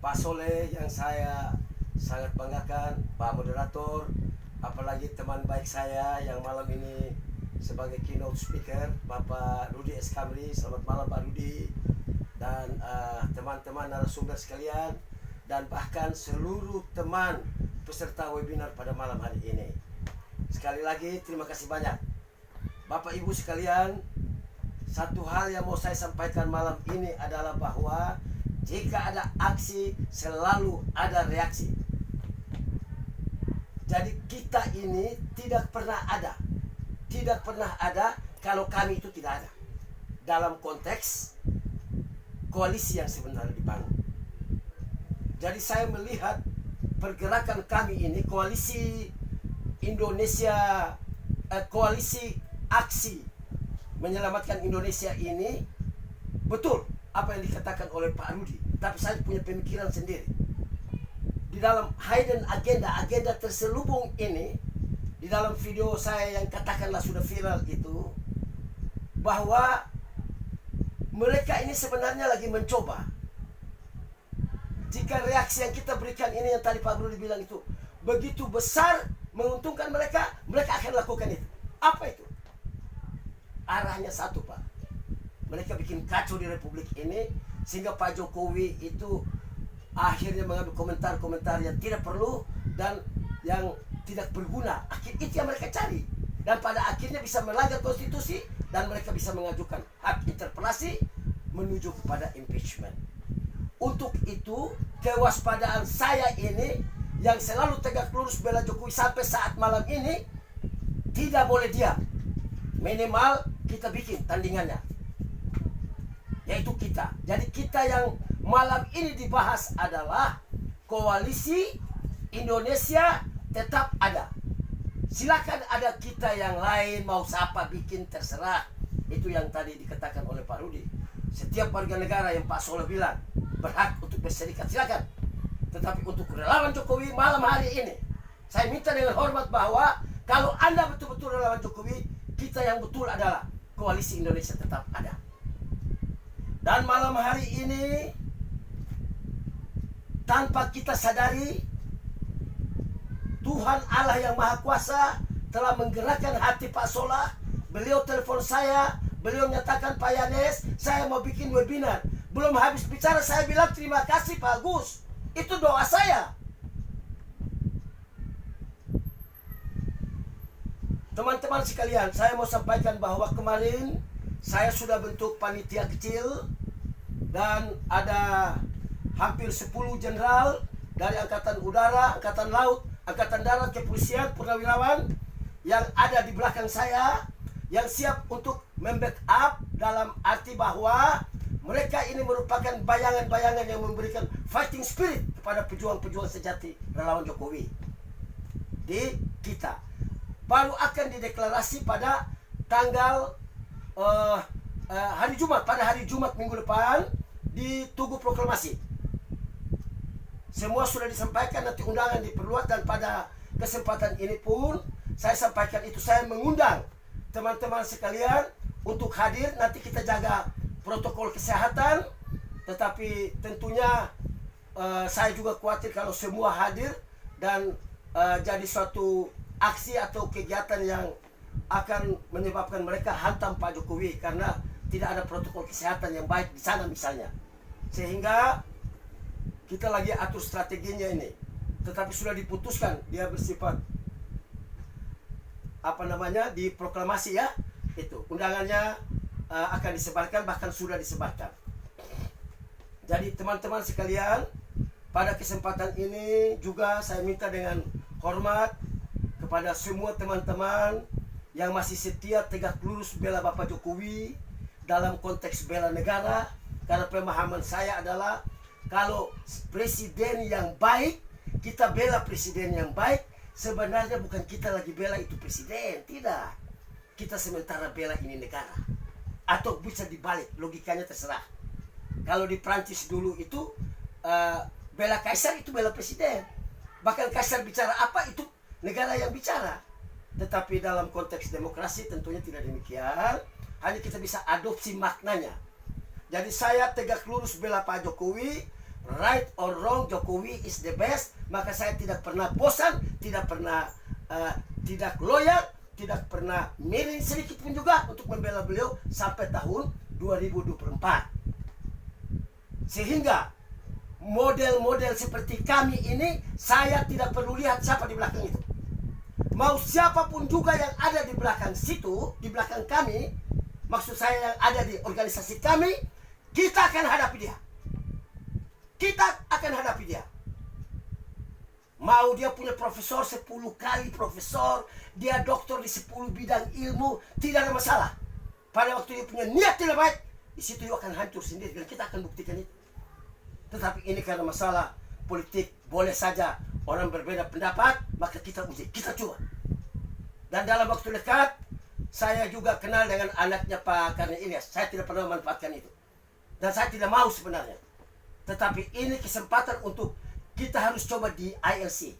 Pak Soleh yang saya sangat banggakan, Pak Moderator, apalagi teman baik saya yang malam ini sebagai keynote speaker, Bapak Rudi S. Kamri. Selamat malam Pak Rudi, dan teman-teman narasumber sekalian, dan bahkan seluruh teman peserta webinar pada malam hari ini. Sekali lagi terima kasih banyak Bapak Ibu sekalian. Satu hal yang mau saya sampaikan malam ini adalah bahwa jika ada aksi, selalu ada reaksi. Jadi kita ini tidak pernah ada kalau kami itu tidak ada dalam konteks koalisi yang sebenarnya dibangun. Jadi saya melihat pergerakan kami ini, koalisi Indonesia, koalisi aksi menyelamatkan Indonesia ini, betul apa yang dikatakan oleh Pak Rudi, tapi saya punya pemikiran sendiri. Di dalam hidden agenda terselubung ini, di dalam video saya yang katakanlah sudah viral itu, bahwa mereka ini sebenarnya lagi mencoba. Jika reaksi yang kita berikan ini, yang tadi Pak Rudi bilang itu begitu besar, menguntungkan mereka, mereka akan lakukan itu. Apa itu? Arahnya satu, Pak. Mereka bikin kacau di Republik ini, sehingga Pak Jokowi itu akhirnya mengambil komentar-komentar yang tidak perlu dan yang tidak berguna. Itu yang mereka cari. Dan pada akhirnya bisa melanggar konstitusi, dan mereka bisa mengajukan hak interpelasi menuju kepada impeachment. Untuk itu, kewaspadaan saya ini yang selalu tegak lurus bela Jokowi sampai saat malam ini tidak boleh diam. Minimal kita bikin tandingannya, yaitu kita. Jadi kita yang malam ini dibahas adalah koalisi Indonesia tetap ada. Silakan ada kita yang lain mau siapa bikin terserah. Itu yang tadi dikatakan oleh Pak Rudi. Setiap warga negara yang Pak Soleh bilang berhak untuk berserikat, silakan. Tetapi untuk relawan Jokowi malam hari ini, saya minta dengan hormat bahwa kalau Anda betul-betul relawan Jokowi, kita yang betul adalah koalisi Indonesia tetap ada. Dan malam hari ini, tanpa kita sadari, Tuhan Allah yang Maha Kuasa telah menggerakkan hati Pak Soleh. Beliau telepon saya, beliau nyatakan, Pak Yanes, saya mau bikin webinar. Belum habis bicara, saya bilang terima kasih Pak Gus. Itu doa saya. Teman-teman sekalian, saya mau sampaikan bahwa kemarin saya sudah bentuk panitia kecil, dan ada hampir 10 jenderal dari Angkatan Udara, Angkatan Laut, Angkatan Darat, Kepolisian, Purnawirawan yang ada di belakang saya, yang siap untuk membackup dalam arti bahwa mereka ini merupakan bayangan-bayangan yang memberikan fighting spirit kepada pejuang-pejuang sejati relawan Jokowi di kita. Baru akan dideklarasi pada tanggal hari Jumat, pada hari Jumat minggu depan di Tugu Proklamasi. Semua sudah disampaikan, nanti undangan diperluas, dan pada kesempatan ini pun saya sampaikan itu, saya mengundang teman-teman sekalian untuk hadir. Nanti kita jaga protokol kesehatan, tetapi tentunya saya juga khawatir kalau semua hadir dan jadi suatu aksi atau kegiatan yang akan menyebabkan mereka hantam Pak Jokowi karena tidak ada protokol kesehatan yang baik di sana misalnya. Sehingga kita lagi atur strateginya ini, tetapi sudah diputuskan dia bersifat di proklamasi ya. Itu undangannya akan disebarkan, bahkan sudah disebarkan. Jadi teman-teman sekalian, pada kesempatan ini juga saya minta dengan hormat kepada semua teman-teman yang masih setia tegak lurus bela Bapak Jokowi dalam konteks bela negara. Karena pemahaman saya adalah kalau presiden yang baik, kita bela presiden yang baik. Sebenarnya bukan kita lagi bela itu presiden, tidak. Kita sementara bela ini negara. Atau bisa dibalik, logikanya terserah. Kalau di Prancis dulu itu bela kaisar itu bela presiden. Bahkan kaisar bicara apa itu negara yang bicara. Tetapi dalam konteks demokrasi tentunya tidak demikian. Hanya kita bisa adopsi maknanya. Jadi saya tegak lurus bela Pak Jokowi right or wrong, Jokowi is the best. Maka saya tidak pernah bosan, tidak pernah tidak loyal, tidak pernah miring sedikit pun juga untuk membela beliau sampai tahun 2024. Sehingga model-model seperti kami ini, saya tidak perlu lihat siapa di belakang itu. Mau siapapun juga yang ada di belakang situ, di belakang kami, maksud saya yang ada di organisasi kami, kita akan hadapi dia. Kita akan hadapi dia. Mau dia punya profesor 10 kali profesor, dia doktor di 10 bidang ilmu, tidak ada masalah. Pada waktu dia punya niat tidak baik, di situ dia akan hancur sendiri, dan kita akan buktikan itu. Tetapi ini karena masalah politik, boleh saja orang berbeda pendapat, maka kita uji, kita coba. Dan dalam waktu dekat, saya juga kenal dengan anaknya Pak Karni Ilyas. Saya tidak pernah memanfaatkan itu. Dan saya tidak mau sebenarnya. Tetapi ini kesempatan untuk kita harus coba di ILC.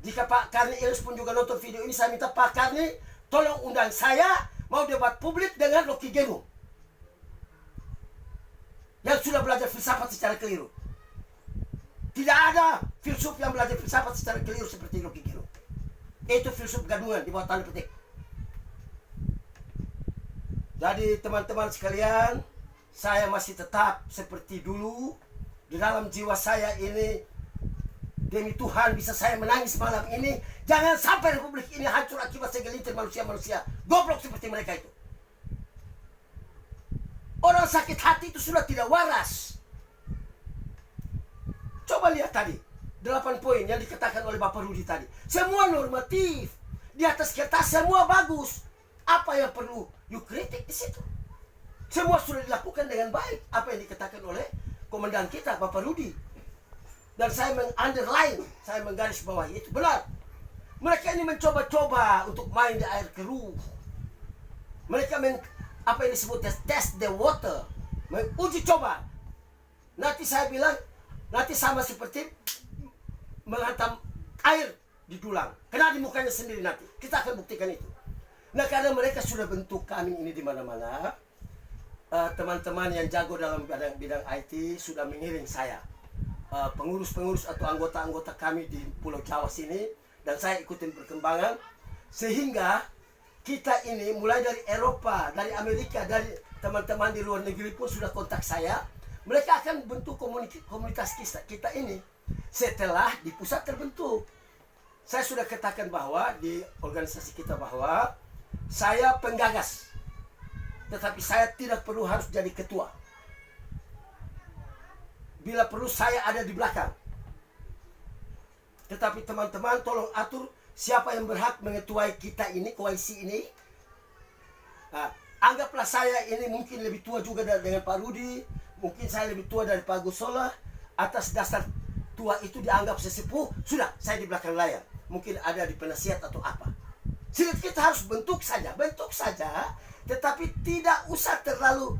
Jika Pak Karni Ilyas pun juga nonton video ini, saya minta Pak Karni, tolong undang saya, mau debat publik dengan Rocky Gerung, yang sudah belajar filsafat secara keliru. Tidak ada filsuf yang belajar filsafat secara keliru seperti Rocky Gerung. Itu filsuf gadungan di bawah tanda petik. Jadi teman-teman sekalian, saya masih tetap seperti dulu. Di dalam jiwa saya ini, demi Tuhan bisa saya menangis malam ini. Jangan sampai republik ini hancur akibat segelintir manusia-manusia goblok seperti mereka itu. Orang sakit hati itu sudah tidak waras. Coba lihat tadi 8 poin yang dikatakan oleh Bapak Rudi tadi. Semua normatif. Di atas kertas semua bagus. Apa yang perlu you kritik di situ? Semua sudah dilakukan dengan baik. Apa yang dikatakan oleh komandan kita Bapak Rudi. Dan saya meng-underline, saya menggaris bawah itu benar. Mereka ini mencoba-coba untuk main di air keruh. Mereka apa yang disebut test the water, menguji coba. Nanti saya bilang, nanti sama seperti menghantam air di tulang, kena di mukanya sendiri nanti. Kita akan buktikan itu. Nah, karena mereka sudah bentuk kami ini di mana-mana, teman-teman yang jago dalam bidang IT sudah mengiring saya, pengurus-pengurus atau anggota-anggota kami di Pulau Jawa sini, dan saya ikutin perkembangan, sehingga kita ini mulai dari Eropa, dari Amerika, dari teman-teman di luar negeri pun sudah kontak saya. Mereka akan bentuk komunitas kita ini setelah di pusat terbentuk. Saya sudah katakan bahwa di organisasi kita bahwa saya penggagas, tetapi saya tidak perlu harus jadi ketua. Bila perlu saya ada di belakang. Tetapi teman-teman tolong atur siapa yang berhak mengetuai kita ini, koalisi ini. Nah, anggaplah saya ini mungkin lebih tua juga dengan Pak Rudi. Mungkin saya lebih tua dari Pak Gusola. Atas dasar tua itu dianggap sesepuh. Sudah, saya di belakang layar. Mungkin ada di penasihat atau apa. Sehingga kita harus bentuk saja. Tetapi tidak usah terlalu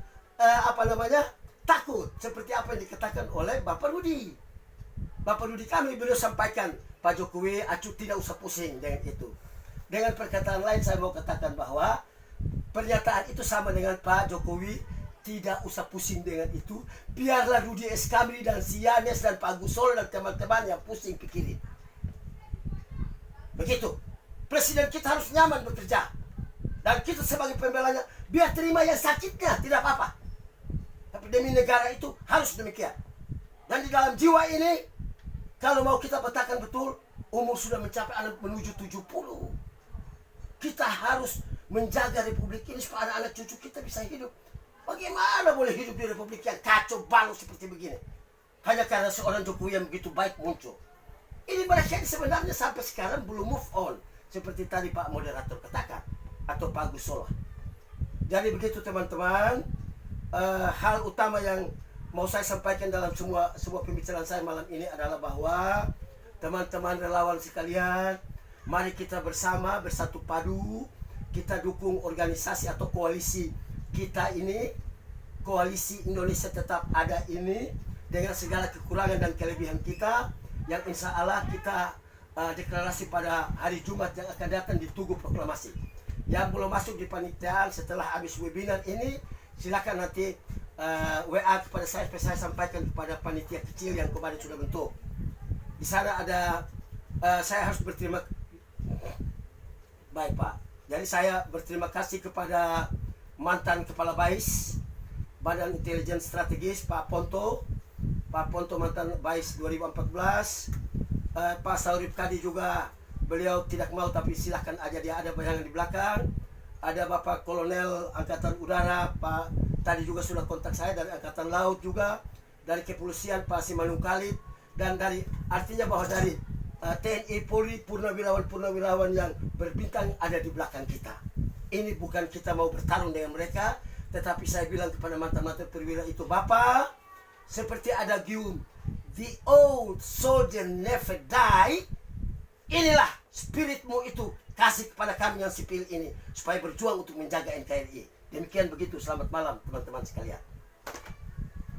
takut. Seperti apa yang dikatakan oleh Bapak Rudi. Bapak Rudi kami beliau sampaikan, Pak Jokowi, acu tidak usah pusing dengan itu. Dengan perkataan lain saya mau katakan bahwa pernyataan itu sama dengan Pak Jokowi, tidak usah pusing dengan itu. Biarlah Rudi S. Kamri dan Sianes dan Pak Gusol dan teman-teman yang pusing pikirin. Begitu. Presiden kita harus nyaman bekerja. Dan kita sebagai pembelanya, biar terima yang sakitnya, tidak apa-apa. Tapi demi negara itu harus demikian. Dan di dalam jiwa ini, kalau mau kita petakan betul, umur sudah mencapai menuju 70. Kita harus menjaga republik ini supaya anak-anak cucu kita bisa hidup. Bagaimana boleh hidup di republik yang kacau balau seperti begini? Hanya karena seorang Jokowi yang begitu baik muncul. Ini mereka sebenarnya sampai sekarang belum move on. Seperti tadi Pak Moderator katakan. Atau Pak Gusola. Jadi begitu teman-teman. Hal utama yang mau saya sampaikan dalam semua pembicaraan saya malam ini adalah bahwa teman-teman relawan sekalian, mari kita bersama bersatu padu, kita dukung organisasi atau koalisi kita ini, koalisi Indonesia tetap ada ini dengan segala kekurangan dan kelebihan kita, yang insya Allah kita deklarasi pada hari Jumat yang akan datang di Tugu Proklamasi. Yang belum masuk di panitiaan setelah habis webinar ini, silakan nanti WA kepada saya supaya saya sampaikan kepada panitia kecil yang kemarin sudah bentuk. Di sana ada saya harus berterima baik Pak. Jadi saya berterima kasih kepada mantan Kepala BAIS Badan Intelijen Strategis Pak Ponto mantan BAIS 2014. Pak Saurip Kadi juga, beliau tidak mau tapi silahkan aja, dia ada bayangan di belakang. Ada Bapak Kolonel Angkatan Udara, Pak tadi juga sudah kontak saya, dari Angkatan Laut juga, dari Kepolisian Pak Simanung Khalid, dan dari artinya bahwa dari TNI Polri purnawirawan yang berbintang ada di belakang kita. Ini bukan kita mau bertarung dengan mereka, tetapi saya bilang kepada mantan-mantan perwira itu, Bapak, seperti ada gium, the old soldier never die. Inilah spiritmu itu, kasih kepada kami yang sipil ini supaya berjuang untuk menjaga NKRI. Demikian begitu, selamat malam teman-teman sekalian.